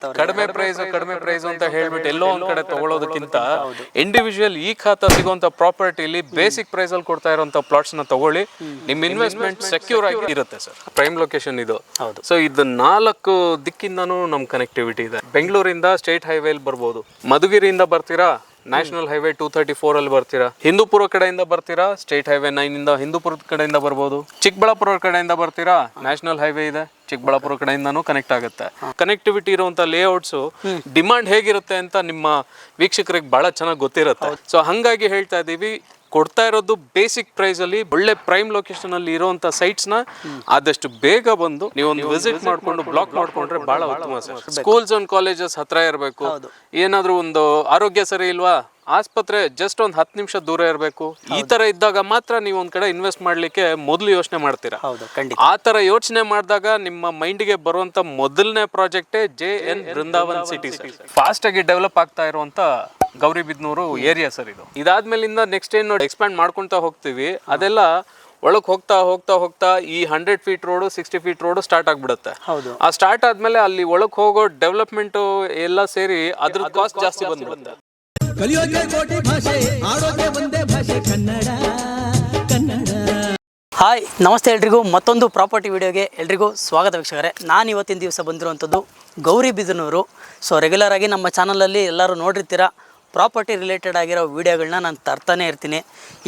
ಕಡಿಮೆ ಪ್ರೈಸ್ ಅಂತ ಹೇಳ್ಬಿಟ್ಟು ಎಲ್ಲೋ ಒಂದ್ ಕಡೆ ತಗೊಳ್ಳೋದಕ್ಕಿಂತ ಇಂಡಿವಿಜುವಲ್ ಈ ಖಾತಾ ಸಿಗುವಂತ ಪ್ರಾಪರ್ಟಿಲಿ ಬೇಸಿಕ್ ಪ್ರೈಸ್ ಅಲ್ಲಿ ಕೊಡ್ತಾ ಇರುವಂತ ಪ್ಲಾಟ್ಸ್ ನ ತಗೊಳ್ಳಿ, ನಿಮ್ ಇನ್ವೆಸ್ಟ್ಮೆಂಟ್ ಸೆಕ್ಯೂರ್ ಆಗಿ ಇರುತ್ತೆ ಸರ್. ಪ್ರೈಮ್ ಲೊಕೇಶನ್ ಇದು. ಸೊ ಇದು 4 ದಿಕ್ಕಿಂದನೂ ನಮ್ ಕನೆಕ್ಟಿವಿಟಿ ಇದೆ. ಬೆಂಗಳೂರಿಂದ ಸ್ಟೇಟ್ ಹೈವೇ ಬರ್ಬೋದು, ಮಧುಗಿರಿಯಿಂದ ಬರ್ತೀರಾ ನ್ಯಾಷನಲ್ ಹೈವೇ 234 ಅಲ್ಲಿ ಬರ್ತೀರಾ, ಹಿಂದೂಪುರ ಕಡೆಯಿಂದ ಬರ್ತೀರಾ ಸ್ಟೇಟ್ ಹೈವೇ 9 ಇಂದ ಹಿಂದೂಪುರದ ಕಡೆಯಿಂದ ಬರ್ಬೋದು, ಚಿಕ್ಕಬಳ್ಳಾಪುರ ಕಡೆಯಿಂದ ಬರ್ತೀರಾ ನ್ಯಾಷನಲ್ ಹೈವೇ ಇದೆ, ಚಿಕ್ಕಬಳ್ಳಾಪುರ ಕಡೆಯಿಂದಾನು ಕನೆಕ್ಟ್ ಆಗುತ್ತೆ. ಕನೆಕ್ಟಿವಿಟಿ ಇರುವಂತ ಲೇಔಟ್ಸ್ ಡಿಮಾಂಡ್ ಹೇಗಿರುತ್ತೆ ಅಂತ ನಿಮ್ಮ ವೀಕ್ಷಕರಿಗೆ ಬಹಳ ಚೆನ್ನಾಗಿ ಗೊತ್ತಿರುತ್ತೆ. ಸೊ ಹಂಗಾಗಿ ಹೇಳ್ತಾ ಇದೀವಿ, ಕೊಡ್ತಾ ಇರೋದು ಬೇಸಿಕ್ ಪ್ರೈಸ್ ಅಲ್ಲಿ ಒಳ್ಳೆ ಪ್ರೈಮ್ ಲೊಕೇಶನ್ ಅಲ್ಲಿ ಇರುವಂತ ಸೈಟ್ಸ್ ನ ಆದಷ್ಟು ಬೇಗ ಬಂದು ನೀವೊಂದು ವಿಸಿಟ್ ಮಾಡ್ಕೊಂಡು ಬ್ಲಾಕ್ ಮಾಡ್ಕೊಂಡ್ರೆ ಬಹಳ ಉತ್ತಮ ಸರ್. ಸ್ಕೂಲ್ಸ್ ಅಂಡ್ ಕಾಲೇಜಸ್ ಹತ್ರ ಇರಬೇಕು. ಏನಾದ್ರೂ ಒಂದು ಆರೋಗ್ಯ ಸರಿ ಇಲ್ವಾ, ಆಸ್ಪತ್ರೆ ಜಸ್ಟ್ ಒಂದು 10 ನಿಮಿಷ ದೂರ ಇರಬೇಕು. ಈ ತರ ಇದ್ದಾಗ ಮಾತ್ರ ನೀವು ಒಂದ್ ಕಡೆ ಇನ್ವೆಸ್ಟ್ ಮಾಡ್ಲಿಕ್ಕೆ ಮೊದಲು ಯೋಚನೆ ಮಾಡ್ತೀರಾ. ಆ ತರ ಯೋಚನೆ ಮಾಡಿದಾಗ ನಿಮ್ಮ ಮೈಂಡ್ಗೆ ಬರುವಂತ ಮೊದಲನೇ ಪ್ರಾಜೆಕ್ಟೇ JN ಬೃಂದಾವನ್ ಸಿಟಿ. ಫಾಸ್ಟ್ ಆಗಿ ಡೆವಲಪ್ ಆಗ್ತಾ ಇರುವಂತ ಗೌರಿಬಿದನೂರು ಏರಿಯಾ ಸರ್ ಇದು. ಇದಾದ್ಮೇಲಿಂದ ನೆಕ್ಸ್ಟ್ ಏನು ಎಕ್ಸ್ಪ್ಯಾಂಡ್ ಮಾಡ್ಕೊಂತ ಹೋಗ್ತೀವಿ, ಅದೆಲ್ಲ ಒಳಗೆ ಹೋಗ್ತಾ ಹೋಗ್ತಾ ಹೋಗ್ತಾ ಈ 100 feet road 60 feet road start ಆಗ್ಬಿಡುತ್ತೆ. ಆ ಸ್ಟಾರ್ಟ್ ಆದ್ಮೇಲೆ ಅಲ್ಲಿ ಒಳಗೆ ಹೋಗೋ ಡೆವಲಪ್ಮೆಂಟ್ ಎಲ್ಲ ಸೇರಿ ಅದ್ರ ಕಾಸ್ಟ್ ಜಾಸ್ತಿ ಬಂದ್ಬಿಡುತ್ತೆ. ಹಾಯ್, ನಮಸ್ತೆ ಎಲ್ರಿಗೂ. ಮತ್ತೊಂದು ಪ್ರಾಪರ್ಟಿ ವಿಡಿಯೋಗೆ ಎಲ್ರಿಗೂ ಸ್ವಾಗತ ವೀಕ್ಷಕರೇ. ನಾನು ಇವತ್ತಿನ ದಿವಸ ಬಂದಿರುವಂಥದ್ದು ಗೌರಿಬಿದನೂರು. ಸೊ ರೆಗ್ಯುಲರ್ ಆಗಿ ನಮ್ಮ ಚಾನಲಲ್ಲಿ ಎಲ್ಲರೂ ನೋಡಿರ್ತೀರ, ಪ್ರಾಪರ್ಟಿ ರಿಲೇಟೆಡ್ ಆಗಿರೋ ವೀಡಿಯೋಗಳನ್ನ ನಾನು ತರ್ತಾನೆ ಇರ್ತೀನಿ.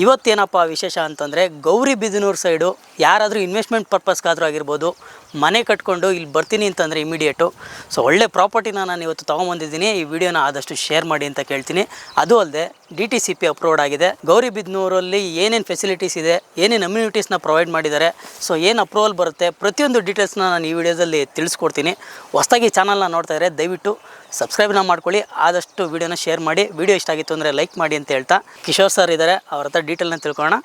ಇವತ್ತೇನಪ್ಪ ವಿಶೇಷ ಅಂತಂದರೆ, ಗೌರಿಬಿದನೂರು ಸೈಡು ಯಾರಾದರೂ ಇನ್ವೆಸ್ಟ್ಮೆಂಟ್ ಪರ್ಪಸ್ಗಾದರೂ ಆಗಿರ್ಬೋದು, ಮನೆ ಕಟ್ಕೊಂಡು ಇಲ್ಲಿ ಬರ್ತೀನಿ ಅಂತಂದರೆ ಇಮಿಡಿಯೇಟು. ಸೊ ಒಳ್ಳೆ ಪ್ರಾಪರ್ಟಿನ ನಾನು ಇವತ್ತು ತೊಗೊಂಬಂದಿದ್ದೀನಿ. ಈ ವಿಡಿಯೋನ ಆದಷ್ಟು ಶೇರ್ ಮಾಡಿ ಅಂತ ಕೇಳ್ತೀನಿ. ಅದು ಅಲ್ಲದೆ DTCP ಅಪ್ರೂವ್ಡ್ ಆಗಿದೆ. ಗೌರಿಬಿದನೂರಲ್ಲಿ ಏನೇನು ಫೆಸಿಲಿಟೀಸ್ ಇದೆ, ಏನೇನು ಅಮ್ಯುನಿಟೀಸ್ನ ಪ್ರೊವೈಡ್ ಮಾಡಿದ್ದಾರೆ, ಸೊ ಏನು ಅಪ್ರೂವಲ್ ಬರುತ್ತೆ, ಪ್ರತಿಯೊಂದು ಡೀಟೇಲ್ಸ್ನ ನಾನು ಈ ವಿಡಿಯೋದಲ್ಲಿ ತಿಳಿಸ್ಕೊಡ್ತೀನಿ. ಹೊಸದಾಗಿ ಚಾನಲ್ನ ನೋಡ್ತಾ ಇದ್ದರೆ ದಯವಿಟ್ಟು ಸಬ್ಸ್ಕ್ರೈಬ್ನ ಮಾಡ್ಕೊಳ್ಳಿ, ಆದಷ್ಟು ವಿಡಿಯೋನ ಶೇರ್ ಮಾಡಿ. ವಿಡಿಯೋ ಇಷ್ಟ ಆಗಿತ್ತು ಅಂದರೆ ಲೈಕ್ ಮಾಡಿ ಅಂತ ಹೇಳ್ತಾ, ಕಿಶೋರ್ ಸರ್ ಇದ್ದಾರೆ, ಅವ್ರ ಹತ್ರ ಡೀಟೇಲ್ನ ತಿಳ್ಕೊಳ್ಳೋಣ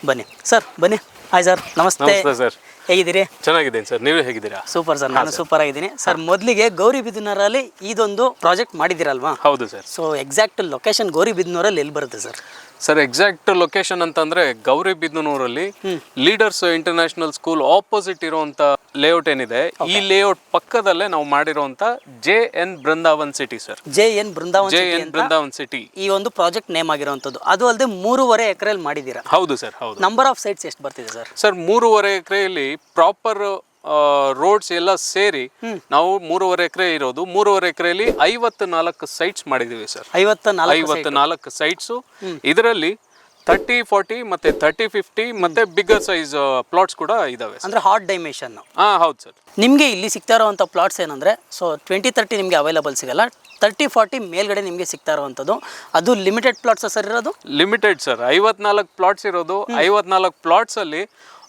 ಬನ್ನಿ. ಸರ್ ಬನ್ನಿ. ಹಾಯ್ ಸರ್, ನಮಸ್ತೆ ಸರ್, ಹೇಗಿದ್ದೀರಿ? ಚೆನ್ನಾಗಿದ್ದೀನಿ ಸರ್, ನೀವು ಹೇಗಿದ್ದೀರಾ? ಸೂಪರ್ ಸರ್, ನಾನು ಸೂಪರ್ ಆಗಿದ್ದೀನಿ ಸರ್. ಮೊದಲಿಗೆ ಗೌರಿಬಿದನೂರಲ್ಲಿ ಇದೊಂದು ಪ್ರಾಜೆಕ್ಟ್ ಮಾಡಿದ್ದೀರಲ್ವಾ? ಹೌದು ಸರ್. ಸೊ ಎಕ್ಸಾಕ್ಟ್ ಲೊಕೇಶನ್ ಗೌರಿಬಿದನೂರಲ್ಲಿ ಎಲ್ಲಿ ಬರುತ್ತೆ ಸರ್? ಸರ್ ಎಕ್ಸಾಕ್ಟ್ ಲೊಕೇಶನ್ ಅಂತಂದ್ರೆ ಗೌರಿಬಿದನೂರಲ್ಲಿ ಲೀಡರ್ಸ್ ಇಂಟರ್ನ್ಯಾಷನಲ್ ಸ್ಕೂಲ್ ಆಪೋಸಿಟ್ ಇರುವಂತ ಲೇಔಟ್ ಏನಿದೆ, ಈ ಲೇಔಟ್ ಪಕ್ಕದಲ್ಲೇ ನಾವು ಮಾಡಿರುವಂತ JN Brindavan city sir. JN Brindavan city ಈ ಒಂದು ಪ್ರಾಜೆಕ್ಟ್ ನೇಮ್ ಆಗಿರುವಂತದ್ದು. ಅದು ಅಲ್ಲದೆ 3.5 ಎಕರೆಯಲ್ಲಿ ಮಾಡಿದ್ದೀರಾ? ಹೌದು ಸರ್, ಹೌದು. ನಂಬರ್ ಆಫ್ ಸೈಟ್ಸ್ ಎಷ್ಟು ಬರ್ತಿದೆ ಸರ್? ಸರ್ 3.5 ಎಕರೆಯಲ್ಲಿ ಪ್ರಾಪರ್ ರೋಡ್ಸ್ ಎಲ್ಲ ಸೇರಿ ನಾವು 3.5 ಎಕರೆ ಇರೋದು. 3.5 ಎಕರೆಯಲ್ಲಿ 54 ಸೈಟ್ಸ್ ಮಾಡಿದೀವಿ ಸರ್. 54 ಸೈಟ್ಸ್. ಇದರಲ್ಲಿ 30-40 ಮತ್ತೆ 30-50 ಮತ್ತೆ ಬಿಗ್ಗರ್ ಸೈಜ್ ಪ್ಲಾಟ್ಸ್ ಕೂಡ ಇದಾವೆ. ಅಂದ್ರೆ ಹಾಟ್ ಡೈಮೆನ್ಷನ್. ಹೌದು ಸರ್. ನಿಮ್ಗೆ ಇಲ್ಲಿ ಸಿಗ್ತಾ ಇರುವಂತ ಪ್ಲಾಟ್ಸ್ ಏನಂದ್ರೆ, ಸೊ 20-30 ನಿಮ್ಗೆ ಅವೈಲಬಲ್ ಸಿಗಲ್ಲ, 30-40 ಮೇಲ್ಗಡೆ ನಿಮಗೆ ಸಿಗ್ತಾ ಇರುವಂಥದ್ದು. ಅದು ಲಿಮಿಟೆಡ್ ಪ್ಲಾಟ್ಸ್ ಸರ್ ಇರೋದು? ಲಿಮಿಟೆಡ್ ಸರ್, 54 ಪ್ಲಾಟ್ಸ್ ಇರೋದು. 54 ಪ್ಲಾಟ್ಸ್ ಅಲ್ಲಿ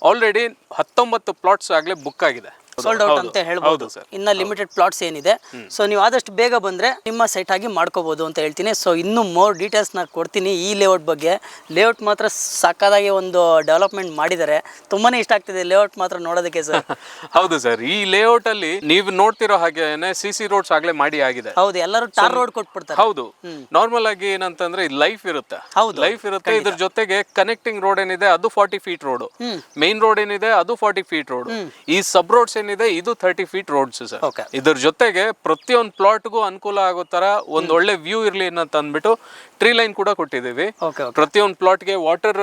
ಆಲ್ರೆಡಿ 19 ಪ್ಲಾಟ್ಸ್ ಆಗ್ಲೇ ಬುಕ್ ಆಗಿದೆ, ಸೋಲ್ಡ್ ಔಟ್ ಅಂತ ಹೇಳ್ಬೋದು. ಇನ್ನ ಲಿಮಿಟೆಡ್ ಪ್ಲಾಟ್ಸ್ ಏನಿದೆ, ಸೊ ನೀವು ಆದಷ್ಟು ಬೇಗ ಬಂದ್ರೆ ನಿಮ್ಮ ಸೈಟ್ ಆಗಿ ಮಾಡ್ಕೋಬಹುದು ಅಂತ ಹೇಳ್ತೀನಿ. ಸೊ ಇನ್ನು ಮೋರ್ ಡೀಟೇಲ್ಸ್ ನ ಕೊಡ್ತೀನಿ ಈ ಲೇಔಟ್ ಬಗ್ಗೆ. ಲೇಔಟ್ ಮಾತ್ರ ಸಕ್ಕದಾಗಿ ಒಂದು ಡೆವಲಪ್ಮೆಂಟ್ ಮಾಡಿದ್ದಾರೆ, ತುಂಬಾನೇ ಇಷ್ಟ ಆಗ್ತಿದೆ ಲೇಔಟ್ ಮಾತ್ರ ನೋಡೋದಕ್ಕೆ ಸರ್. ಹೌದು ಸರ್, ಈ ಲೇಔಟ್ ಅಲ್ಲಿ ನೀವು ನೋಡ್ತಿರೋ ಹಾಗೆ CC ರೋಡ್ಸ್ ಆಗ್ಲೇ ಮಾಡಿ ಆಗಿದೆ. ಹೌದು, ಎಲ್ಲರೂ ಟಾರ್ ರೋಡ್ ಕೊಟ್ಬಿಡ್ತಾರೆ. ಹೌದು, ನಾರ್ಮಲ್ ಆಗಿ ಏನಂತಂದ್ರೆ ಲೈಫ್ ಇರುತ್ತೆ. ಲೈಫ್ ಇರುತ್ತೆ. ಇದ್ರ ಜೊತೆಗೆ ಕನೆಕ್ಟಿಂಗ್ ರೋಡ್ ಏನಿದೆ ಅದು 40 ಫೀಟ್ ರೋಡ್, ಮೇನ್ ರೋಡ್ ಏನಿದೆ ಅದು 40 ಫೀಟ್ ರೋಡ್, ಈ ಸಬ್ ರೋಡ್ಸ್ ಏನಿದೆ ಇದು 30 ಫೀಟ್ ರೋಡ್ಸ್ ಸರ್. ಇದ್ರ ಜೊತೆಗೆ ಪ್ರತಿಯೊಂದು ಪ್ಲಾಟ್ಗೂ ಅನುಕೂಲ ಆಗೋ ತರ ಒಂದ್ ಒಳ್ಳೆ ವ್ಯೂ ಇರ್ಲಿ ಅಂತ ಅಂದ್ಬಿಟ್ಟು ಟ್ರೀ ಲೈನ್ ಕೂಡ ಕೊಟ್ಟಿದ್ದೀವಿ. ಪ್ರತಿಯೊಂದು ಪ್ಲಾಟ್ಗೆ ವಾಟರ್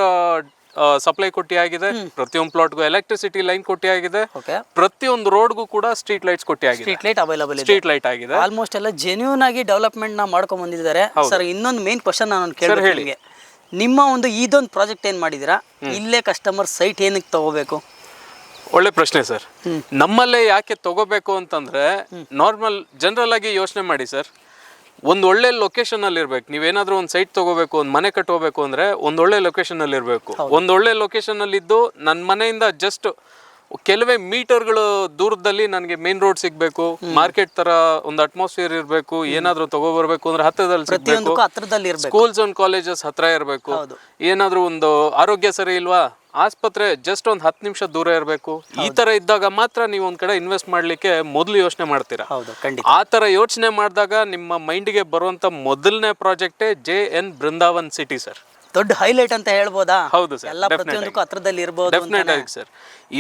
ಸಪ್ಲೈ ಕೊಟ್ಟಿ ಆಗಿದೆ, ಪ್ರತಿಯೊಂದು ಪ್ಲಾಟ್ಗೂ ಎಲೆಕ್ಟ್ರಿಸಿಟಿ ಲೈನ್ ಕೊಟ್ಟಿ ಆಗಿದೆ, ಪ್ರತಿಯೊಂದು ರೋಡ್ಗೂ ಕೂಡ ಸ್ಟ್ರೀಟ್ ಲೈಟ್ಸ್ ಕೊಟ್ಟಿ ಆಗಿದೆ. ಸ್ಟ್ರೀಟ್ ಲೈಟ್ ಆಗಿದೆ. ಆಲ್ಮೋಸ್ಟ್ ಎಲ್ಲ ಜೆನ್ಯೂನ್ ಆಗಿ ಡೆವಲಪ್ಮೆಂಟ್ ನ ಮಾಡ್ಕೊಂಡ್ ಬಂದಿದ್ದಾರೆ ಸರ್. ಇನ್ನೊಂದು ಮೇನ್ ಕ್ವಶನ್ ನಾನು ಕೇಳಿ, ನಿಮ್ಮ ಒಂದು ಇದೊಂದು ಪ್ರಾಜೆಕ್ಟ್ ಏನ್ ಮಾಡಿದೀರಾ, ಇಲ್ಲೇ ಕಸ್ಟಮರ್ ಸೈಟ್ ಏನಕ್ಕೆ ತಗೋಬೇಕು? ಒಳ್ಳೆ ಪ್ರಶ್ನೆ ಸರ್. ನಮ್ಮಲ್ಲೇ ಯಾಕೆ ತಗೋಬೇಕು ಅಂತಂದ್ರೆ, ನಾರ್ಮಲ್ ಜನರಲ್ ಆಗಿ ಯೋಚನೆ ಮಾಡಿ ಸರ್, ಒಂದ್ ಒಳ್ಳೆ ಲೊಕೇಶನ್ ಅಲ್ಲಿ ಇರ್ಬೇಕು. ನೀವೇನಾದ್ರೂ ಒಂದ್ ಸೈಟ್ ತಗೋಬೇಕು, ಒಂದ್ ಮನೆ ಕಟ್ಟೋಬೇಕು ಅಂದ್ರೆ ಒಂದೊಳ್ಳೆ ಲೊಕೇಶನ್ ಅಲ್ಲಿ ಇರ್ಬೇಕು. ಒಂದೊಳ್ಳೆ ಲೊಕೇಶನ್ ಅಲ್ಲಿ ಇದ್ದು ನನ್ನ ಮನೆಯಿಂದ ಜಸ್ಟ್ ಕೆಲವೇ ಮೀಟರ್ಗಳು ದೂರದಲ್ಲಿ ನನಗೆ ಮೇನ್ ರೋಡ್ ಸಿಗ್ಬೇಕು, ಮಾರ್ಕೆಟ್ ತರ ಒಂದು ಅಟ್ಮಾಸ್ಫಿಯರ್ ಇರಬೇಕು. ಏನಾದ್ರೂ ತಗೋಬರ್ಬೇಕು ಅಂದ್ರೆ ಹತ್ರದಲ್ಲಿ ಸಿಗ್ಬೇಕು, ಸ್ಕೂಲ್ಸ್ ಅಂಡ್ ಕಾಲೇಜಸ್ ಹತ್ರ ಇರಬೇಕು. ಏನಾದ್ರೂ ಒಂದು ಆರೋಗ್ಯ ಸರಿ ಇಲ್ವಾ, ಆಸ್ಪತ್ರೆ ಜಸ್ಟ್ ಒಂದು 10 ನಿಮಿಷ ದೂರ ಇರಬೇಕು. ಈ ತರ ಇದ್ದಾಗ ಮಾತ್ರ ನೀವು ಒಂದ್ ಕಡೆ ಇನ್ವೆಸ್ಟ್ ಮಾಡ್ಲಿಕ್ಕೆ ಮೊದಲು ಯೋಚನೆ ಮಾಡ್ತೀರಾ. ಆ ತರ ಯೋಚನೆ ಮಾಡಿದಾಗ ನಿಮ್ಮ ಮೈಂಡ್ಗೆ ಬರುವಂತ ಮೊದಲನೇ ಪ್ರಾಜೆಕ್ಟೇ JN ಬೃಂದಾವನ್ ಸಿಟಿ ಸರ್. ದೊಡ್ಡ ಹೈಲೈಟ್ ಅಂತ ಹೇಳ್ಬೋದಾ? ಹೌದು ಸರ್, ಎಲ್ಲ ಪ್ರತಿಯೊಂದಕ್ಕೂ ಹತ್ರದಲ್ಲಿ ಇರ್ಬೋದು. ಡೆಫಿನೆಟ್ ಆಗಿ ಸರ್.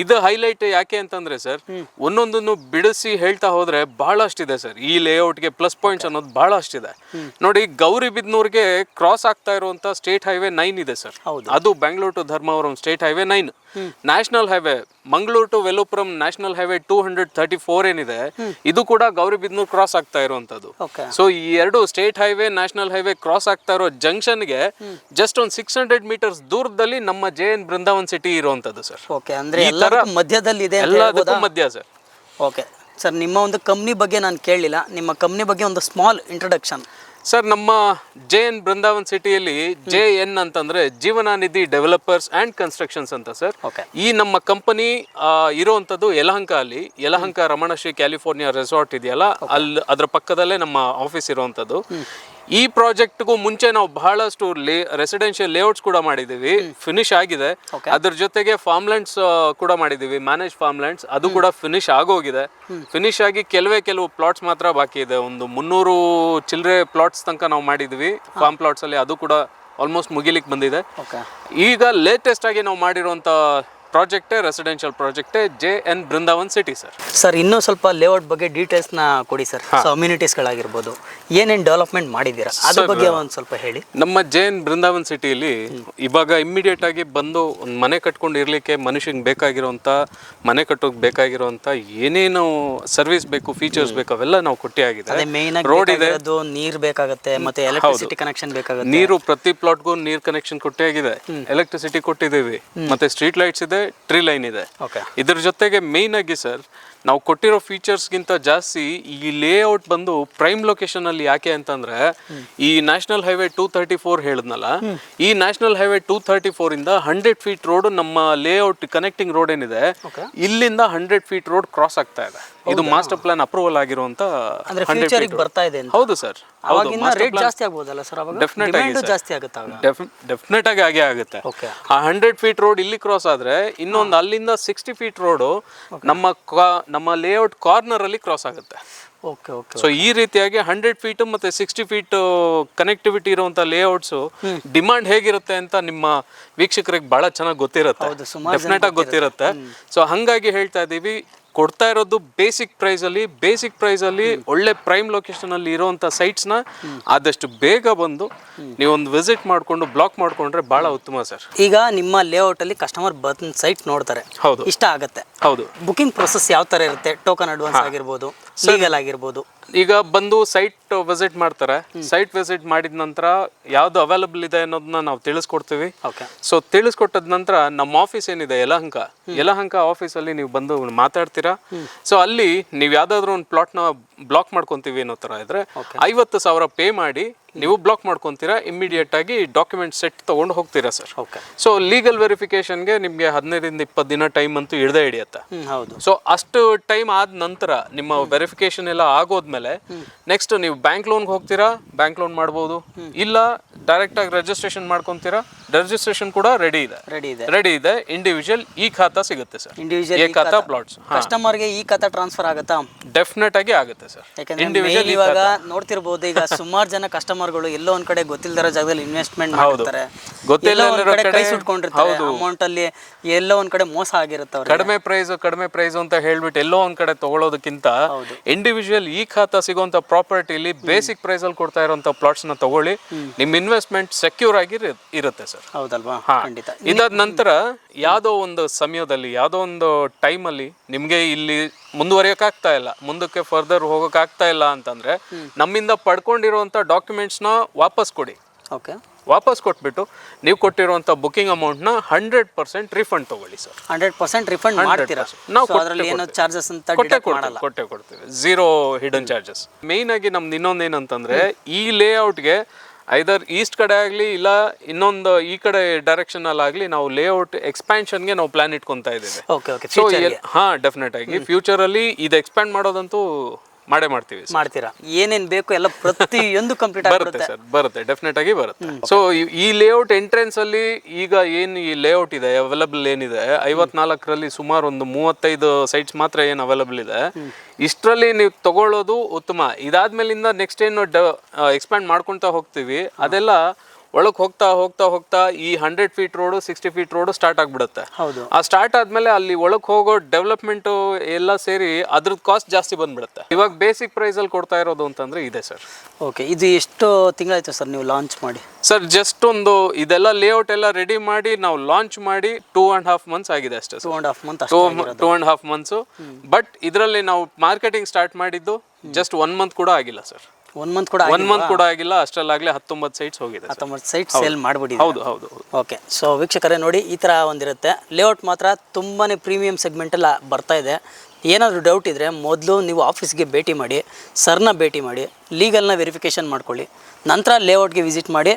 ಇದು ಹೈಲೈಟ್ ಯಾಕೆ ಅಂತಂದ್ರೆ ಸರ್, ಒಂದೊಂದನ್ನು ಬಿಡಿಸಿ ಹೇಳ್ತಾ ಹೋದ್ರೆ ಬಹಳಷ್ಟಿದೆ ಸರ್. ಈ ಲೇಔಟ್ಗೆ ಪ್ಲಸ್ ಪಾಯಿಂಟ್ಸ್ ಅನ್ನೋದು ಬಹಳಷ್ಟಿದೆ. ನೋಡಿ, ಗೌರಿಬಿದನೂರ್ಗೆ ಕ್ರಾಸ್ ಆಗ್ತಾ ಇರುವಂತ ಸ್ಟೇಟ್ ಹೈವೇ 9 ಇದೆ ಸರ್. ಅದು Bengaluru to Dharmavaram state highway 9. National highway Mangaluru to Villupuram national highway 234 ಏನಿದೆ, ಇದು ಕೂಡ ಗೌರಿಬಿದನೂರ್ ಕ್ರಾಸ್ ಆಗ್ತಾ ಇರುವಂತದ್ದು. ಸೊ ಈ ಎರಡು state highway national highway cross ಆಗ್ತಾ ಇರೋ ಜಂಕ್ಷನ್ಗೆ ಜಸ್ಟ್ ಒಂದು 600 ಮೀಟರ್ಸ್ ದೂರದಲ್ಲಿ ನಮ್ಮ JN ಬೃಂದಾವನ್ ಸಿಟಿ ಇರುವಂತದ್ದು ಸರ್. ಮಧ್ಯದಲ್ಲಿ ಇದೆ, ಎಲ್ಲದಕ್ಕೂ ಮಧ್ಯ ಸರ್. ಓಕೆ ಸರ್, ನಿಮ್ಮ ಒಂದು ಕಂಪ್ನಿ ಬಗ್ಗೆ ನಾನು ಕೇಳಲಿಲ್ಲ. ನಿಮ್ಮ ಕಂಪ್ನಿ ಬಗ್ಗೆ ಒಂದು ಸ್ಮಾಲ್ ಇಂಟ್ರೊಡಕ್ಷನ್ ಸರ್. ನಮ್ಮ JN ಬೃಂದಾವನ್ ಸಿಟಿಯಲ್ಲಿ JN ಅಂತಂದ್ರೆ ಜೀವನಾನಿಧಿ ಡೆವಲಪರ್ಸ್ ಅಂಡ್ ಕನ್ಸ್ಟ್ರಕ್ಷನ್ಸ್ ಅಂತ ಸರ್. ಈ ನಮ್ಮ ಕಂಪನಿ ಇರುವಂತದ್ದು ಯಲಹಂಕ ಅಲ್ಲಿ. ಯಲಹಂಕ ರಮಣಶ್ರೀ ಕ್ಯಾಲಿಫೋರ್ನಿಯಾ ರೆಸಾರ್ಟ್ ಇದೆಯಲ್ಲ, ಅಲ್ಲಿ ಅದ್ರ ಪಕ್ಕದಲ್ಲೇ ನಮ್ಮ ಆಫೀಸ್ ಇರುವಂತದ್ದು. ಈ ಪ್ರಾಜೆಕ್ಟ್ಗೂ ಮುಂಚೆ ನಾವು ಬಹಳಷ್ಟು ರೆಸಿಡೆನ್ಷಿಯಲ್ ಲೇಔಟ್ಸ್ ಕೂಡ ಮಾಡಿದ್ದೀವಿ, ಫಿನಿಶ್ ಆಗಿದೆ. ಅದ್ರ ಜೊತೆಗೆ ಫಾರ್ಮ್ಲ್ಯಾಂಡ್ಸ್ ಕೂಡ ಮಾಡಿದ್ದೀವಿ, ಮ್ಯಾನೇಜ್ ಫಾರ್ಮ್ಲ್ಯಾಂಡ್ಸ್, ಅದು ಕೂಡ ಫಿನಿಶ್ ಆಗೋಗಿದೆ. ಫಿನಿಶ್ ಆಗಿ ಕೆಲವು ಪ್ಲಾಟ್ಸ್ ಮಾತ್ರ ಬಾಕಿ ಇದೆ. ಒಂದು 300 ಚಿಲ್ಲರೆ ಪ್ಲಾಟ್ಸ್ ತನಕ ನಾವು ಮಾಡಿದ್ವಿ ಫಾರ್ಮ್ ಪ್ಲಾಟ್ಸ್ ಅಲ್ಲಿ, ಅದು ಕೂಡ ಆಲ್ಮೋಸ್ಟ್ ಮುಗಿಲಿಕ್ಕೆ ಬಂದಿದೆ. ಈಗ ಲೇಟೆಸ್ಟ್ ಆಗಿ ನಾವು ಮಾಡಿರುವಂತ ಪ್ರಾಜೆಕ್ಟೇ ರೆಸಿಡೆನ್ಷಿಯಲ್ ಪ್ರಾಜೆಕ್ಟೇ JN Brindavan city sir. Sir, ಇನ್ನೂ ಸ್ವಲ್ಪ ಲೇಔಟ್ ಬಗ್ಗೆ ಡೀಟೇಲ್ಸ್ನ ಕೊಡಿ ಸರ್. ಸೊ ಅಮ್ಯುನಿಟೀಸ್ಗಳಾಗಿರ್ಬೋದು, ಏನೇನು ಡೆವಲಪ್ಮೆಂಟ್ ಮಾಡಿದ್ದೀರಾ ಅದ್ರ ಬಗ್ಗೆ ಒಂದು ಸ್ವಲ್ಪ ಹೇಳಿ. ನಮ್ಮ JN ಬೃಂದಾವನ್ ಸಿಟಿಯಲ್ಲಿ ಇವಾಗ ಇಮ್ಮಿಡಿಯೇಟ್ ಆಗಿ ಬಂದು ಒಂದು ಮನೆ ಕಟ್ಕೊಂಡು ಇರ್ಲಿಕ್ಕೆ ಮನುಷ್ಯಂಗೆ ಬೇಕಾಗಿರುವಂಥ, ಮನೆ ಕಟ್ಟೋಕೆ ಬೇಕಾಗಿರುವಂಥ ಏನೇನು ಸರ್ವಿಸ್ ಬೇಕು, ಫೀಚರ್ಸ್ ಬೇಕು, ಅವೆಲ್ಲ ನಾವು ಕೊಟ್ಟೆ ಆಗಿದೆ. ರೋಡ್ ಇದೆ, ನೀರು ಬೇಕಾಗುತ್ತೆ, ಮತ್ತೆ ಎಲೆಕ್ಟ್ರಿಸಿಟಿ ಕನೆಕ್ಷನ್ ಬೇಕಾಗುತ್ತೆ. ನೀರು ಪ್ರತಿ ಪ್ಲಾಟ್ಗೂ ನೀರು ಕನೆಕ್ಷನ್ ಕೊಟ್ಟೆ ಆಗಿದೆ, ಎಲೆಕ್ಟ್ರಿಸಿಟಿ ಕೊಟ್ಟಿದ್ದೀವಿ, ಮತ್ತೆ ಸ್ಟ್ರೀಟ್ ಲೈಟ್ಸ್ ಇದೆ, ಟ್ರೀ ಲೈನ್ ಇದೆ. ಇದ್ರ ಜೊತೆಗೆ ಮೇನ್ ಆಗಿ ಸರ್, ನಾವು ಕೊಟ್ಟಿರೋ ಫೀಚರ್ಸ್ಗಿಂತ ಜಾಸ್ತಿ ಈ ಲೇಔಟ್ ಬಂದು ಪ್ರೈಮ್ ಲೊಕೇಶನ್ ಅಲ್ಲಿ. ಯಾಕೆ ಅಂತಂದ್ರೆ ಈ ನ್ಯಾಷನಲ್ ಹೈವೇ 234 ಹೇಳಿದ್ನಲ್ಲ, ಈ ನ್ಯಾಷನಲ್ ಹೈವೇ 234 ಇಂದ 100 ಫೀಟ್ ರೋಡ್ ನಮ್ಮ ಲೇಔಟ್ ಕನೆಕ್ಟಿಂಗ್ ರೋಡ್ ಏನಿದೆ, ಇಲ್ಲಿಂದ 100 ಫೀಟ್ ರೋಡ್ ಕ್ರಾಸ್ ಆಗ್ತಾ ಇದೆ. ಇದು ಮಾಸ್ಟರ್ ಪ್ಲಾನ್ ಅಪ್ರೂವಲ್ ಆಗಿರುವಂತ 100 ಫೀಟ್ ಬರ್ತಾ ಇದೆ. ಹೌದು ಸರ್, ರೇಟ್ ಜಾಸ್ತಿ ಆಗ್ಬೋದಲ್ಲ ಸರ್? ಡೆಫಿನೆಟ್ ಆಗಿ ಜಾಸ್ತಿ ಆಗುತ್ತೆ, ಡೆಫಿನೆಟ್ ಆಗಿ ಆಗೇ ಆಗುತ್ತೆ. ಆ 100 ಫೀಟ್ ರೋಡ್ ಇಲ್ಲಿ ಕ್ರಾಸ್ ಆದ್ರೆ ಇನ್ನೊಂದು ಅಲ್ಲಿಂದ 60 ಫೀಟ್ ರೋಡ್ ನಮ್ಮ ಲೇಔಟ್ ಕಾರ್ನರ್ ಅಲ್ಲಿ ಕ್ರಾಸ್ ಆಗುತ್ತೆ. ಸೊ ಈ ರೀತಿಯಾಗಿ 100 ಫೀಟ್ ಮತ್ತೆ 60 ಫೀಟ್ ಕನೆಕ್ಟಿವಿಟಿ ಇರುವಂತ ಲೇಔಟ್ಸ್ ಡಿಮಾಂಡ್ ಹೇಗಿರುತ್ತೆ ಅಂತ ನಿಮ್ಮ ವೀಕ್ಷಕರಿಗೆ ಬಹಳ ಚೆನ್ನಾಗಿ ಗೊತ್ತಿರುತ್ತೆ, ಡೆಫಿನೆಟ್ ಆಗಿ ಗೊತ್ತಿರುತ್ತೆ. ಸೊ ಹಂಗಾಗಿ ಹೇಳ್ತಾ ಇದೀವಿ, ಕೊಡ್ತಾ ಇರೋದು ಬೇಸಿಕ್ ಪ್ರೈಸ್ ಅಲ್ಲಿ ಒಳ್ಳೆ ಪ್ರೈಮ್ ಲೊಕೇಶನ್ ಅಲ್ಲಿ ಇರುವಂತ ಸೈಟ್ಸ್ ನ ಆದಷ್ಟು ಬೇಗ ಬಂದು ನೀವೊಂದು ವಿಸಿಟ್ ಮಾಡ್ಕೊಂಡು ಬ್ಲಾಕ್ ಮಾಡ್ಕೊಂಡ್ರೆ ಬಹಳ ಉತ್ತಮ ಸರ್. ಈಗ ನಿಮ್ಮ ಲೇಔಟ್ ಅಲ್ಲಿ ಕಸ್ಟಮರ್ ಬಂದು ಸೈಟ್ ನೋಡ್ತಾರೆ, ಹೌದು, ಇಷ್ಟ ಆಗುತ್ತೆ. ಹೌದು. ಬುಕಿಂಗ್ ಪ್ರೊಸೆಸ್ ಯಾವ ತರ ಇರುತ್ತೆ? ಟೋಕನ್ ಅಡ್ವಾನ್ಸ್ ಆಗಿರ್ಬೋದು, ಲೀಗಲ್ ಆಗಿರ್ಬೋದು. ಈಗ ಬಂದು ಸೈಟ್ ವಿಸಿಟ್ ಮಾಡ್ತಾರೆ. ಸೈಟ್ ವಿಸಿಟ್ ಮಾಡಿದ ನಂತರ ಯಾವ್ದು ಅವೈಲಬಲ್ ಇದೆ ಅನ್ನೋದನ್ನ ನಾವು ತಿಳಿಸ್ಕೊಡ್ತೀವಿ. ಸೊ ತಿಳಿಸ್ಕೊಟ್ಟದ ನಂತರ ನಮ್ಮ ಆಫೀಸ್ ಏನಿದೆ ಯಲಹಂಕ ಆಫೀಸ್ ಅಲ್ಲಿ ನೀವು ಬಂದು ಮಾತಾಡ್ತೀರಾ. ಸೊ ಅಲ್ಲಿ ನೀವು ಯಾವ್ದಾದ್ರು ಒಂದು ಪ್ಲಾಟ್ ನ ಬ್ಲಾಕ್ ಮಾಡ್ಕೊಂತೀವಿ ಅನ್ನೋ ತರ ಇದ್ರೆ 50,000 ಪೇ ಮಾಡಿ ನೀವು ಬ್ಲಾಕ್ ಮಾಡ್ಕೊಂತೀರಾ. ಇಮಿಡಿಯೇಟ್ ಆಗಿ ಡಾಕ್ಯುಮೆಂಟ್ ಸೆಟ್ ತಗೊಂಡು ಹೋಗ್ತೀರಾ ಸರ್. ಸೊ ಲೀಗಲ್ ವೆರಿಫಿಕೇಶನ್ಗೆ ನಿಮ್ಗೆ 15-20 ದಿನ ಟೈಮ್ ಅಂತೂ ಹಿಡಿಯುತ್ತೆ. ಸೊ ಅಷ್ಟು ಟೈಮ್ ಆದ ನಂತರ ನಿಮ್ಮ ವೆರಿಫಿಕೇಶನ್ ಎಲ್ಲ ಆಗೋದ್ಮೇಲೆ ನೆಕ್ಸ್ಟ್ ನೀವು ಬ್ಯಾಂಕ್ ಲೋನ್ಗೆ ಹೋಗ್ತೀರಾ, ಬ್ಯಾಂಕ್ ಲೋನ್ ಮಾಡ್ಬೋದು. ಇಲ್ಲ ಡೈರೆಕ್ಟ್ ಆಗಿ ರಿಜಿಸ್ಟ್ರೇಷನ್ ಮಾಡ್ಕೊಂತೀರಾ, ರಿಜಿಸ್ಟ್ರೇಷನ್ ಕೂಡ ರೆಡಿ ಇದೆ. ಇಂಡಿವಿಜುವಲ್ ಈ ಖಾತಾ ಸಿಗುತ್ತೆ ಸರ್, ಈ ಖಾತಾ ಪ್ಲಾಟ್ಸ್. ಕಸ್ಟಮರ್ಗೆ ಈ ಖಾತಾ ಟ್ರಾನ್ಸ್ಫರ್ ಆಗುತ್ತಾ? ಡೆಫಿನೆಟ್ ಆಗಿ ಆಗುತ್ತೆ ಸರ್. ಇಂಡಿವಿಜುವಲ್ ಇವಾಗ ನೋಡ್ತಿರ್ಬೋದು, ಈಗ ಸುಮಾರು ಜನ ಕಸ್ಟಮರ್ಗಳು ಎಲ್ಲೋ ಒಂದ್ ಕಡೆ ಗೊತ್ತಿಲ್ಲದ ಜಾಗದಲ್ಲಿ ಇನ್ವೆಸ್ಟ್ಮೆಂಟ್ ಮಾಡ್ತಾರೆ, ಕೈ ಸುಟ್ಕೊಂಡಿರ್ತಾರೆ, ಅಮೌಂಟ್ ಅಲ್ಲಿ ಎಲ್ಲೋ ಒಂದ್ ಕಡೆ ಮೋಸ ಆಗಿರುತ್ತೆ. ಕಡಿಮೆ ಪ್ರೈಸ್ ಅಂತ ಹೇಳ್ಬಿಟ್ಟು ಎಲ್ಲೋ ಒಂದ್ ಕಡೆ ತಗೊಳ್ಳೋದಕ್ಕಿಂತ ಇಂಡಿವಿಜುವಲ್ ಈ ಖಾತಾ ಸಿಗುವಂತ ಪ್ರಾಪರ್ಟಿಲಿ ಬೇಸಿಕ್ ಪ್ರೈಸ್ ಅಲ್ಲಿ ಕೊಡ್ತಾ ಇರುವಂತ ಪ್ಲಾಟ್ಸ್ ನ ತಗೊಳ್ಳಿ, ನಿಮ್ ಇನ್ವೆಸ್ಟ್ಮೆಂಟ್ ಸೆಕ್ಯೂರ್ ಆಗಿ ಇರುತ್ತೆ ಸರ್. ಹೌದಲ್ವಾ? ಇದಾದ ನಂತರ ಯಾವ್ದೋ ಒಂದು ಸಮಯದಲ್ಲಿ, ಯಾವ್ದೋ ಒಂದು ಟೈಮ್ ಅಲ್ಲಿ ನಿಮ್ಗೆ ಇಲ್ಲಿ ಮುಂದುವರಿಯಕ್ ಆಗ್ತಾ ಇಲ್ಲ, ಮುಂದಕ್ಕೆ ಫರ್ದರ್ ಹೋಗಕ್ ಆಗ್ತಾ ಇಲ್ಲ ಅಂತಂದ್ರೆ ನಮ್ಮಿಂದ ಪಡ್ಕೊಂಡಿರುವಂತ ಡಾಕ್ಯುಮೆಂಟ್ಸ್ ನ ವಾಪಸ್ ಕೊಡಿ. ವಾಪಸ್ ಕೊಟ್ಬಿಟ್ಟು ನೀವು ಕೊಟ್ಟಿರುವಂತ ಬುಕಿಂಗ್ ಅಮೌಂಟ್ ನ 100% ರಿಫಂಡ್ ತಗೊಳ್ಳಿ ಸರ್. 100% ರಿಫಂಡ್ ಮಾಡ್ತೀರಾ? ನಾವು ಕೊಟ್ಟೆ ಕೊಡ್ತೀವಿ, ಝೀರೋ ಹಿಡನ್ ಚಾರ್ಜಸ್. ಮೇನ್ ಆಗಿ ನಮ್ದು ಇನ್ನೊಂದೇನಂತಂದ್ರೆ ಈ ಲೇಔಟ್ಗೆ ಐದರ್ ಈಸ್ಟ್ ಕಡೆ ಆಗಲಿ ಇಲ್ಲ ಇನ್ನೊಂದು ಈ ಕಡೆ ಡೈರೆಕ್ಷನ್ ಅಲ್ಲಾಗಲಿ ನಾವು ಲೇಔಟ್ ಎಕ್ಸ್ಪ್ಯಾನ್ಷನ್ಗೆ ನಾವು ಪ್ಲಾನ್ ಇಟ್ಕೊಂತಾ ಇದ್ದೀವಿ. ಸೊ ಡೆಫಿನೆಟ್ ಆಗಿ ಫ್ಯೂಚರ್ ಅಲ್ಲಿ ಇದು ಎಕ್ಸ್ಪ್ಯಾಂಡ್ ಮಾಡೋದಂತೂ ಮಾಡ್ತೀರಾ? ಏನೇನ್ ಬೇಕು ಎಲ್ಲ ಪ್ರತಿಯೊಂದು ಕಂಪ್ಲೀಟ್ ಬರುತ್ತೆ ಡೆಫಿನೆಟ್ ಆಗಿ ಬರುತ್ತೆ. ಸೊ ಈ ಲೇಔಟ್ ಎಂಟ್ರೆನ್ಸ್ ಅಲ್ಲಿ ಈಗ ಏನು ಈ ಲೇಔಟ್ ಇದೆ ಅವೈಲಬಲ್ ಏನಿದೆ 54ರಲ್ಲಿ ಸುಮಾರು ಒಂದು 35 ಸೈಟ್ಸ್ ಮಾತ್ರ ಏನು ಅವೈಲಬಲ್ ಇದೆ. ಇಷ್ಟರಲ್ಲಿ ನೀವು ತಗೊಳ್ಳೋದು ಉತ್ತಮ. ಇದಾದ್ಮೇಲಿಂದ ನೆಕ್ಸ್ಟ್ ಏನು ಎಕ್ಸ್ಪ್ಯಾಂಡ್ ಮಾಡ್ಕೊಂತ ಹೋಗ್ತೀವಿ, ಅದೆಲ್ಲ ಒಳಗೆ ಹೋಗ್ತಾ ಹೋಗ್ತಾ ಹೋಗ್ತಾ ಈ 100 feet road 60 feet road start ಆಗ್ಬಿಡುತ್ತೆ. ಹೌದು. ಆ ಸ್ಟಾರ್ಟ್ ಆದ್ಮೇಲೆ ಅಲ್ಲಿ ಒಳಗೆ ಹೋಗೋ ಡೆವಲಪ್ಮೆಂಟ್ ಎಲ್ಲ ಸೇರಿ ಅದ್ರದ್ದು ಕಾಸ್ಟ್ ಜಾಸ್ತಿ ಬಂದ್ಬಿಡುತ್ತೆ. ಇವಾಗ ಬೇಸಿಕ್ ಪ್ರೈಸ್ ಅಲ್ಲಿ ಕೊಡ್ತಾ ಇರೋದು ಅಂತಂದ್ರೆ ಇದೆ ಸರ್. ಓಕೆ, ಇದು ಎಷ್ಟು ತಿಂಗಳಾಯ್ತು ಸರ್ ನೀವು ಲಾಂಚ್ ಮಾಡಿ? ಸರ್ ಜಸ್ಟ್ ಒಂದು ಇದೆಲ್ಲ ಲೇಔಟ್ ಎಲ್ಲ ರೆಡಿ ಮಾಡಿ ನಾವು ಲಾಂಚ್ ಮಾಡಿ 2.5 ಮಂತ್ಸ್ ಆಗಿದೆ ಅಷ್ಟೇ. 2.5 ಮಂತ್ 2.5 ಮಂತ್ಸ್. ಬಟ್ ಇದರಲ್ಲಿ ನಾವು ಮಾರ್ಕೆಟಿಂಗ್ ಸ್ಟಾರ್ಟ್ ಮಾಡಿದ್ದು ಜಸ್ಟ್ 1 ಮಂತ್ ಕೂಡ ಆಗಿಲ್ಲ ಸರ್. 1 ಮಂತ್ ಕೂಡ 1 ಮಂತ್ ಕೂಡ ಆಗಿಲ್ಲ. ಅಷ್ಟರಲ್ಲಾಗಲೇ 19 ಸೈಟ್ಸ್ ಹೋಗಿದೆ. 19 ಸೈಟ್ ಸೇಲ್ ಮಾಡಿಬಿಡಿ. ಹೌದು ಹೌದು. ಓಕೆ, ಸೊ ವೀಕ್ಷಕರೇ ನೋಡಿ, ಈ ಥರ ಒಂದಿರುತ್ತೆ. ಲೇಔಟ್ ಮಾತ್ರ ತುಂಬಾ ಪ್ರೀಮಿಯಂ ಸೆಗ್ಮೆಂಟಲ್ಲಿ ಬರ್ತಾ ಇದೆ. ಏನಾದರೂ ಡೌಟ್ ಇದ್ದರೆ ಮೊದಲು ನೀವು ಆಫೀಸ್ಗೆ ಭೇಟಿ ಮಾಡಿ, ಸರ್ನ ಭೇಟಿ ಮಾಡಿ, ಲೀಗಲ್ನ ವೆರಿಫಿಕೇಷನ್ ಮಾಡ್ಕೊಳ್ಳಿ, ನಂತರ ಲೇಔಟ್ಗೆ ವಿಸಿಟ್ ಮಾಡಿ.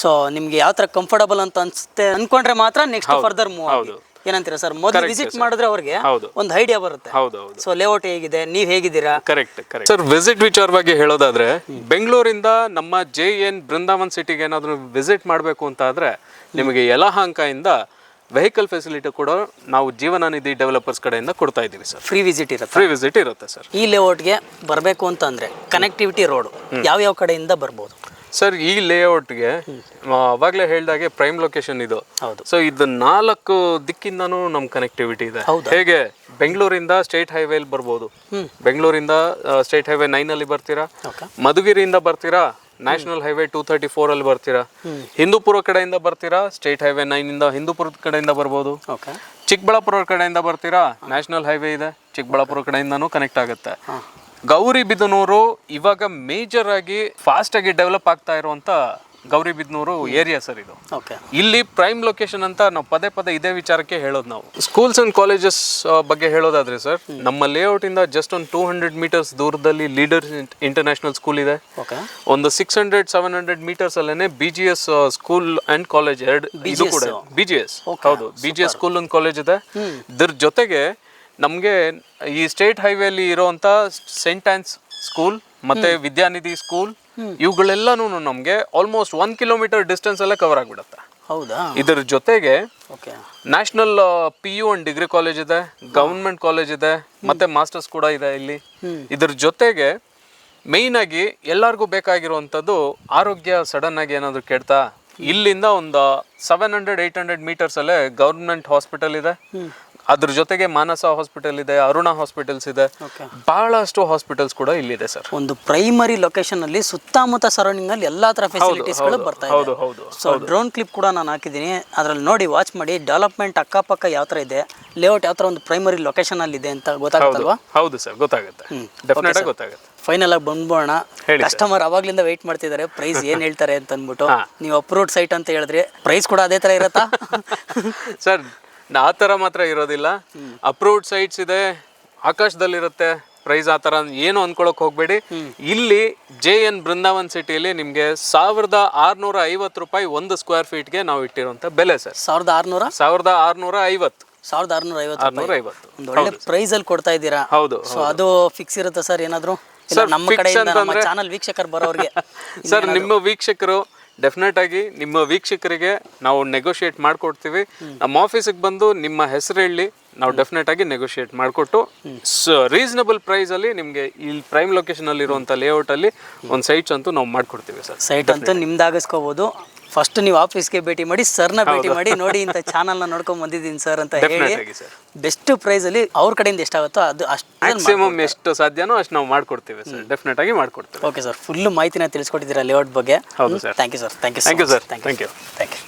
ಸೊ ನಿಮಗೆ ಯಾವ ಥರ ಕಂಫರ್ಟಬಲ್ ಅಂತ ಅನಿಸುತ್ತೆ ಅಂದ್ಕೊಂಡ್ರೆ ಮಾತ್ರ ನೆಕ್ಸ್ಟ್ ಫರ್ದರ್ ಮೂವ್ ಆಗಿ. ಏನಂತೀರಾ ಸರ್? ಮೊದಲು ವಿಸಿಟ್ ಮಾಡಿದ್ರೆ ಅವ್ರಿಗೆ ಒಂದು ಐಡಿಯಾ ಬರುತ್ತೆ. ಸೊ ಲೇಔಟ್ ಹೇಗಿದೆ, ನೀವು ಹೇಗಿದ್ದೀರಾ? Correct correct sir. ವಿಸಿಟ್ ವಿಚಾರವಾಗಿ ಹೇಳೋದಾದ್ರೆ, ಬೆಂಗಳೂರಿಂದ ನಮ್ಮ JN ಬೃಂದಾವನ್ ಸಿಟಿಗೆ ಏನಾದರೂ ವಿಸಿಟ್ ಮಾಡಬೇಕು ಅಂತ ಆದ್ರೆ ನಿಮಗೆ ಯಲಹಂಕದಿಂದ ವೆಹಿಕಲ್ ಫೆಸಿಲಿಟಿ ಕೂಡ ನಾವು ಜೀವನ ನಿಧಿ ಡೆವಲಪರ್ಸ್ ಕಡೆಯಿಂದ ಕೊಡ್ತಾ ಇದ್ದೀವಿ ಸರ್. ಫ್ರೀ ವಿಸಿಟ್ ಇರುತ್ತೆ. ಫ್ರೀ ವಿಸಿಟ್ ಇರುತ್ತೆ ಸರ್. ಈ ಲೇಔಟ್ಗೆ ಬರಬೇಕು ಅಂತಂದ್ರೆ ಕನೆಕ್ಟಿವಿಟಿ ರೋಡ್ ಯಾವ ಕಡೆಯಿಂದ ಬರ್ಬೋದು ಸರ್? ಈ ಲೇಔಟ್ಗೆ ಅವಾಗಲೇ ಹೇಳ್ದಾಗೆ ಪ್ರೈಮ್ ಲೊಕೇಶನ್ ಇದು. ಹೌದು. ಸೊ ಇದು 4 ದಿಕ್ಕಿಂದನೂ ನಮ್ ಕನೆಕ್ಟಿವಿಟಿ ಇದೆ. ಹೇಗೆ ಬೆಂಗಳೂರಿಂದ ಸ್ಟೇಟ್ ಹೈವೇಲಿ ಬರ್ಬೋದು. ಬೆಂಗಳೂರಿಂದ ಸ್ಟೇಟ್ ಹೈವೇ 9 ಅಲ್ಲಿ ಬರ್ತೀರಾ, ಮಧುಗಿರಿಯಿಂದ ಬರ್ತೀರಾ, ನ್ಯಾಷನಲ್ ಹೈವೇ 234 ಅಲ್ಲಿ ಬರ್ತೀರಾ, ಹಿಂದೂಪುರ ಕಡೆಯಿಂದ ಬರ್ತೀರಾ, ಸ್ಟೇಟ್ ಹೈವೇ 9 ಇಂದ ಹಿಂದೂಪುರದ ಕಡೆಯಿಂದ ಬರ್ಬೋದು. ಚಿಕ್ಕಬಳ್ಳಾಪುರ ಕಡೆಯಿಂದ ಬರ್ತೀರಾ, ನ್ಯಾಷನಲ್ ಹೈವೇ ಇದೆ, ಚಿಕ್ಕಬಳ್ಳಾಪುರ ಕಡೆಯಿಂದನೂ ಕನೆಕ್ಟ್ ಆಗುತ್ತೆ. ಗೌರಿಬಿದನೂರು ಇವಾಗ ಮೇಜರ್ ಆಗಿ ಫಾಸ್ಟ್ ಆಗಿ ಡೆವಲಪ್ ಆಗ್ತಾ ಇರುವಂತ ಗೌರಿಬಿದನೂರು ಏರಿಯಾ ಸರ್ ಇದು. ಇಲ್ಲಿ ಪ್ರೈಮ್ ಲೊಕೇಶನ್ ಅಂತ ನಾವು ಪದೇ ಪದೇ ಇದೇ ವಿಚಾರಕ್ಕೆ ಹೇಳೋದು. ನಾವು ಸ್ಕೂಲ್ಸ್ ಅಂಡ್ ಕಾಲೇಜಸ್ ಬಗ್ಗೆ ಹೇಳೋದಾದ್ರೆ ಸರ್, ನಮ್ಮ ಲೇಔಟ್ ಇಂದ ಜಸ್ಟ್ ಒಂದು 200 ಮೀಟರ್ಸ್ ದೂರದಲ್ಲಿ ಲೀಡರ್ಸ್ ಇಂಟರ್ನ್ಯಾಷನಲ್ ಸ್ಕೂಲ್ ಇದೆ. ಒಂದು 600-700 ಮೀಟರ್ಸ್ ಅಲ್ಲೇನೆ BGS ಸ್ಕೂಲ್ ಅಂಡ್ ಕಾಲೇಜ್ ಇದು ಕೂಡ BGS. ಹೌದು, BGS ಸ್ಕೂಲ್ ಅಂಡ್ ಕಾಲೇಜ್ ಇದೆ. ಇದ್ರ ಜೊತೆಗೆ ನಮಗೆ ಈ ಸ್ಟೇಟ್ ಹೈವೇಲಿ ಇರೋಂಥ ಸೆಂಟ್ ಆನ್ಸ್ ಸ್ಕೂಲ್ ಮತ್ತೆ ವಿದ್ಯಾನಿಧಿ ಸ್ಕೂಲ್ ಇವುಗಳೆಲ್ಲನೂ ನಮಗೆ ಆಲ್ಮೋಸ್ಟ್ 1 ಕಿಲೋಮೀಟರ್ ಡಿಸ್ಟೆನ್ಸ್ ಅಲ್ಲೇ ಕವರ್ ಆಗಿಬಿಡುತ್ತೆ. ಹೌದಾ? ಇದ್ರ ಜೊತೆಗೆ national PU and degree college ಇದೆ, ಗವರ್ಮೆಂಟ್ ಕಾಲೇಜ್ ಇದೆ, ಮತ್ತೆ ಮಾಸ್ಟರ್ಸ್ ಕೂಡ ಇದೆ ಇಲ್ಲಿ. ಇದ್ರ ಜೊತೆಗೆ ಮೇಯ್ನ್ ಆಗಿ ಎಲ್ಲರಿಗೂ ಬೇಕಾಗಿರುವಂಥದ್ದು ಆರೋಗ್ಯ ಸಡನ್ ಆಗಿ ಏನಾದರೂ ಕೆಡ್ತಾ ಇಲ್ಲಿಂದ ಒಂದು 700-800 ಮೀಟರ್ಸ್ ಅಲ್ಲೇ ಗವರ್ಮೆಂಟ್ ಹಾಸ್ಪಿಟಲ್ ಇದೆ. ಅದ್ರ ಜೊತೆಗೆ ಮಾನಸ ಹಾಸ್ಪಿಟಲ್ ಇದೆ, ಅರುಣ ಹಾಸ್ಪಿಟಲ್ಸ್ ಇದೆ, ಬಹಳಷ್ಟು ಹಾಸ್ಪಿಟಲ್ಸ್ ಕೂಡ ಇಲ್ಲಿದೆ ಸರ್. ಒಂದು ಪ್ರೈಮರಿ ಲೊಕೇಶನ್ ಅಲ್ಲಿ ಸುತ್ತಮುತ್ತ ಸರೌಂಡಿಂಗ್ ಅಲ್ಲಿ ಎಲ್ಲಾ ತರ ಫೆಸಿಲಿಟೀಸ್ ಗಳು ಬರ್ತಾ ಇದೆ. ಸೊ ಡ್ರೋನ್ ಕ್ಲಿಪ್ ಕೂಡ ನಾನು ಹಾಕಿದ್ದೀನಿ, ಅದ್ರಲ್ಲಿ ನೋಡಿ ವಾಚ್ ಮಾಡಿ. ಡೆವಲಪ್ಮೆಂಟ್ ಅಕ್ಕಪಕ್ಕ ಯಾವ ತರ ಇದೆ, ಲೇಔಟ್ ಯಾವ ತರ ಒಂದು ಪ್ರೈಮರಿ ಲೊಕೇಶನ್ ಅಲ್ಲಿ ಇದೆ ಅಂತ ಗೊತ್ತಾಗುತ್ತಲ್ವಾ? ಹೌದು ಸರ್, ಗೊತ್ತಾಗುತ್ತೆ, ಡೆಫಿನೆಟ್ ಆಗಿ ಗೊತ್ತಾಗುತ್ತೆ. ಫೈನಲ್ ಆಗಿ ಬಂದ್ಬೋಣ. ಕಸ್ಟಮರ್ ಅವಾಗ್ಲಿಂದ ವೆಯ್ಟ್ ಮಾಡ್ತಿದ್ದಾರೆ ಪ್ರೈಸ್ ಏನ್ ಹೇಳ್ತಾರೆ ಅಂತ ಅಂದ್ಬಿಟ್ಟು. ನೀವು ಅಪ್ರೂವ್ಡ್ ಸೈಟ್ ಅಂತ ಹೇಳಿದ್ರೆ ಪ್ರೈಸ್ ಕೂಡ ಅದೇ ತರ ಇರತ್ತಾ ಸರ್? ಆ ಥರ ಮಾತ್ರ ಇರೋದಿಲ್ಲ. ಅಪ್ರೂವ್ಡ್ ಸೈಟ್ಸ್ ಇದೆ, ಆಕಾಶದಲ್ಲಿರುತ್ತೆ ಪ್ರೈಸ್. ಆ ಥರ ಏನು ಅನ್ಕೊಳಕ್ ಹೋಗ್ಬೇಡಿ. ಇಲ್ಲಿ JN ಬೃಂದಾವನ್ ಸಿಟಿಯಲ್ಲಿ ನಿಮಗೆ 1650 ರೂಪಾಯಿ 1 ಸ್ಕ್ವೇರ್ ಫೀಟ್ಗೆ ನಾವು ಇಟ್ಟಿರುವಂತ ಬೆಲೆ ಸರ್. 1650 ಒಂದು ಒಳ್ಳೆ ಪ್ರೈಸ್ ಅಲ್ಲಿ ಕೊಡ್ತಾ ಇದ್ದೀರಾ. ಹೌದು. ಸೊ ಅದು ಫಿಕ್ಸ್ ಇರುತ್ತೆ ಸರ್ ಏನಾದ್ರು? ನಮ್ಮ ಕಡೆಯಿಂದ ನಮ್ಮ ಚಾನಲ್ ವೀಕ್ಷಕರು ಬರೋರಿಗೆ ಸರ್, ನಿಮ್ಮ ವೀಕ್ಷಕರು ಡೆಫಿನೆಟ್ ಆಗಿ ನಿಮ್ಮ ವೀಕ್ಷಕರಿಗೆ ನಾವು ನೆಗೋಷಿಯೇಟ್ ಮಾಡಿಕೊಡ್ತೀವಿ. ನಮ್ಮ ಆಫೀಸಿಗೆ ಬಂದು ನಿಮ್ಮ ಹೆಸರು ಹೇಳಿ ನಾವು ಡೆಫಿನೆಟ್ ಆಗಿ ನೆಗೋಷಿಯೇಟ್ ಮಾಡಿಕೊಟ್ಟು ರೀಸನಬಲ್ ಪ್ರೈಸ್ ಅಲ್ಲಿ ನಿಮಗೆ ಇಲ್ಲಿ ಪ್ರೈಮ್ ಲೊಕೇಶನ್ ಅಲ್ಲಿ ಇರುವಂತ ಲೇಔಟ್ ಅಲ್ಲಿ ಒಂದು ಸೈಟ್ಸ್ ಅಂತೂ ನಾವು ಮಾಡ್ಕೊಡ್ತೀವಿ ಸರ್. ಸೈಟ್ ಅಂತೂ ನಿಮ್ದಾಗಿಸ್ಕೋಬಹುದು. ಫಸ್ಟ್ ನೀವು ಆಫೀಸ್ಗೆ ಭೇಟಿ ಮಾಡಿ, ಸರ್ನ ಭೇಟಿ ಮಾಡಿ, ನೋಡಿ ಇಂಥ ಚಾನಲ್ನ ನೋಡ್ಕೊಂಡ್ ಬಂದಿದ್ದೀನಿ ಸರ್ ಅಂತ ಹೇಳಿ ಬೆಸ್ಟ್ ಪ್ರೈಸ್ ಅಲ್ಲಿ ಅವ್ರ ಕಡೆಯಿಂದ ಎಷ್ಟಾಗುತ್ತೋ ಅದು ಅಷ್ಟು ಮ್ಯಾಕ್ಸಿಮಮ್ ಎಷ್ಟು ಸಾಧ್ಯನೋ ಅಷ್ಟು ನಾವು ಮಾಡ್ಕೊಡ್ತೀವಿ ಸರ್. ಡೆಫಿನೆಟ್ ಆಗಿ ಮಾಡ್ಕೊಡ್ತೀವಿ. ಓಕೆ ಸರ್, ಫುಲ್ ಮಾಹಿತಿನ ತಿಳಿಸ್ಕೊಟ್ಟಿದ್ದೀರಾ ಲೇಔಟ್ ಬಗ್ಗೆ. ಹೌದು sir. Thank you sir. Thank you sir. Thank you.